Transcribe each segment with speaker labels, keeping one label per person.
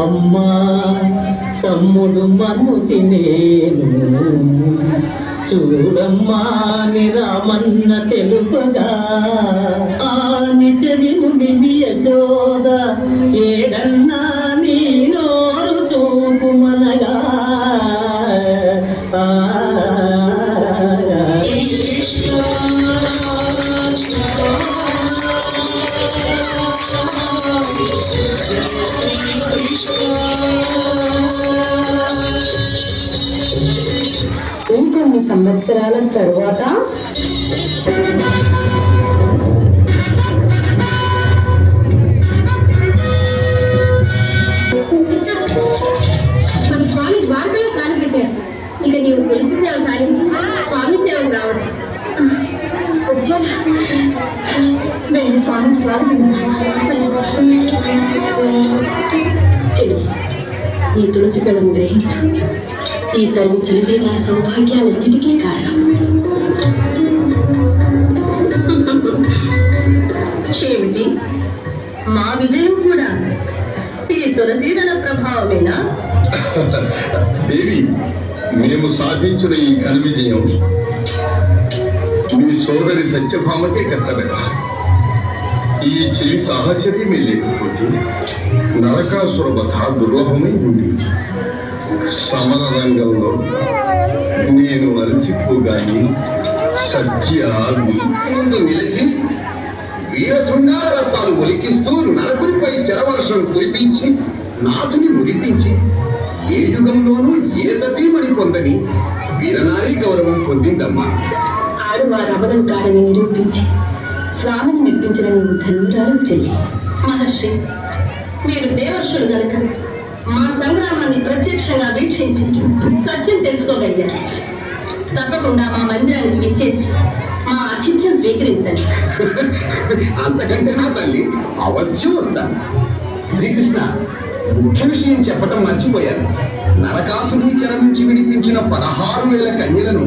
Speaker 1: అమ్మా తమ్ముడు మన్ను తినేను చూడమ్మా నిరామన్న తెలుపగా ఆని చెవిను బిబి యశోద ఏడన్నా నీ నోరు చూపు మనగా
Speaker 2: ఇంకొన్ని సంవత్సరాల తరువాత
Speaker 3: స్వామి ద్వారకలో కాలు పెట్టారు. ఇక నీవు తెలిసిందేవు కానీ స్వామి సేవలు రావడం
Speaker 2: ఈ తులసి దళం గ్రహించు. ఈ తల్లి చదివే నా సౌభాగ్యాలన్నిటికీ కారణం.
Speaker 3: ఏమిటి మా విజయం కూడా ఈ తులసీదళ ప్రభావమేనా?
Speaker 4: దేవి, మేము సాధించిన ఈ ఘన విజయం మీ సోదరి సత్యభామకే కర్తవ్యం. ఈ చెవి సాహచర్యమే లేకపోతే నరకాసుర వధ దుర్లభమై ఉంది. సమర రంగంలో నేను అలసిపోగాని సత్య ముందు నిలిచి వీరశృంగారసాలు ఒలికిస్తూ నరకుడిపై శరవర్షం కురిపించి నాథుని మురిపించి ఏ యుగంలోనూ ఏ సతీమణి పొందని వీరనారీ గౌరవం పొందిందమ్మా.
Speaker 2: ఆడవారు అబద్ధంకారని నిరూపించి స్వామిని మెప్పించిన నీవు ధన్యురాలు చెల్లి.
Speaker 3: మహర్షి, మీరు దేవర్షులు గనుక మా సంగ్రామాన్ని ప్రత్యక్షంగా వీక్షించి సత్యం తెలుసుకోగలిగారు. తప్పకుండా మా మందిరానికి విచ్చేసి మా ఆతిథ్యం స్వీకరించండి.
Speaker 4: అంతకంటే నా తల్లి అవశ్యం వస్తాను. శ్రీకృష్ణ, ముఖ్య విషయం చెప్పటం మర్చిపోయాను. నరకాసురుని చెర నుంచి విడిపించిన 16,000 కన్యలను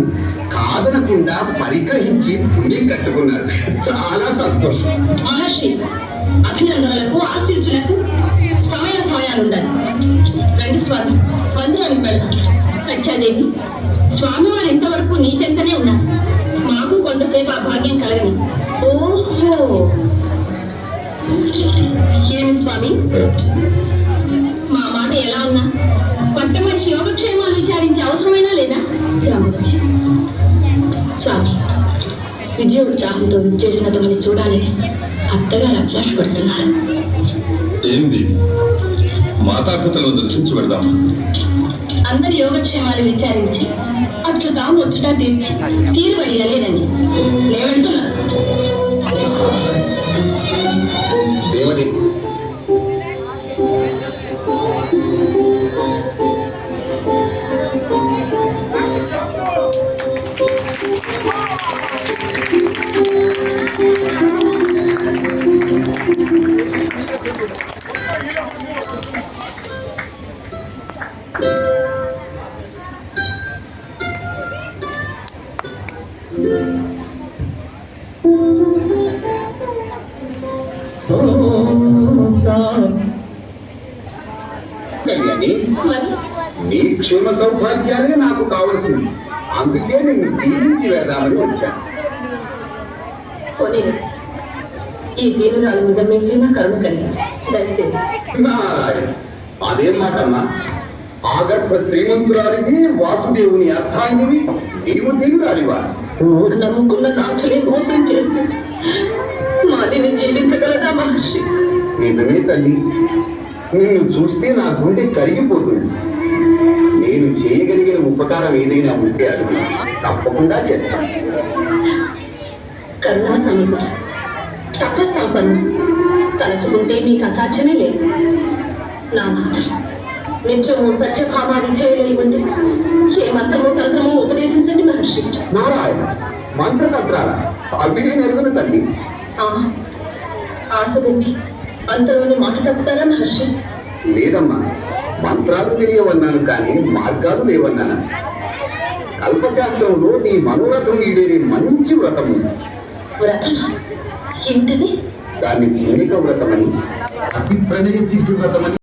Speaker 4: కాదనకుండా పరిగ్రహించి పుణ్యం కట్టుకున్నారు. చాలా సంతోషం.
Speaker 3: మహర్షి, అభినందనలకు ఆశీస్సులకు సమయాలుండాలి. రండి స్వామి, మందిరానికి వెళ్దాం. సత్యాదేవి, స్వామివారు ఎంతవరకు నీ చెంతనే ఉన్నారు. మాకు కొంతసేపు ఆ భాగ్యం కలగని. ఓహో, ఏమి స్వామి, మా మాట ఎలా ఉన్నా పట్ట మనిషి యోగక్షేమాలు విచారించే అవసరమైనా లేదా?
Speaker 2: స్వామి, విజయోత్సాహంతో విచ్చేసిన తమని చూడాలని అత్తగారు అభ్యాసపడుతున్నారు.
Speaker 4: ఏంది, మాతాపితలను దర్శించి పెడదాం.
Speaker 3: అందరి యోగక్షేమాలు విచారించి అట్లు తాము వచ్చుట తీరుబడిగా లేదండి. లేవంటున్నారు.
Speaker 4: దేవదే, కళ్యాణి, నీ క్షేమ సౌభాగ్యాలే నాకు కావలసింది. అందుకే నిన్ను దీవించి వెళ్దామని వచ్చాను.
Speaker 3: ఈ దీనురాలు మీద మిగిలిన కరుణ కలిగి
Speaker 4: నారాయణ, అదేం మాటమ్మా? ఆగర్భ శ్రీమంతురాలివి, వాసుదేవుని అర్థాంగివి, నీవు దేవురాలివా?
Speaker 3: నమ్ముకున్న నాథుని మోసం చేసి మాదిని జీవించగలదా మహర్షి?
Speaker 4: నిజమే తల్లి, నిన్ను చూస్తే నా గుండె కరిగిపోతుంది. నేను చేయగలిగిన ఉపకారం ఏదైనా ఉంటే అడుగు, తప్పకుండా చేస్తాను.
Speaker 3: కరుణా సముద్ర తపస్సంపన్ను, తలచుకుంటే నీకు అసాధ్యమే లేదు. నా మాట నిత్యము సత్యభామ విజయులై ఉండి ఏ మంత్రము తంత్రము ఉపదేశించండి మహర్షి.
Speaker 4: నారాయణ, మంత్రతంత్రాల అవినే నెరుగున తల్లి.
Speaker 3: ఆశ పెట్టి అంతలోని మాట తప్పుతారా మహర్షి?
Speaker 4: లేదమ్మా, మంత్రాలు తెలియవన్నాను కానీ మార్గాలు లేవన్నాను. కల్పశాస్త్రంలో నీ మనోరథం ఈడేది మంచి వ్రతం ఉంది.
Speaker 2: వ్రతమా? ఏంటది?
Speaker 4: దాన్ని భూమిక వ్రతమని, అతి ప్రణయ సిద్ధి వ్రతమని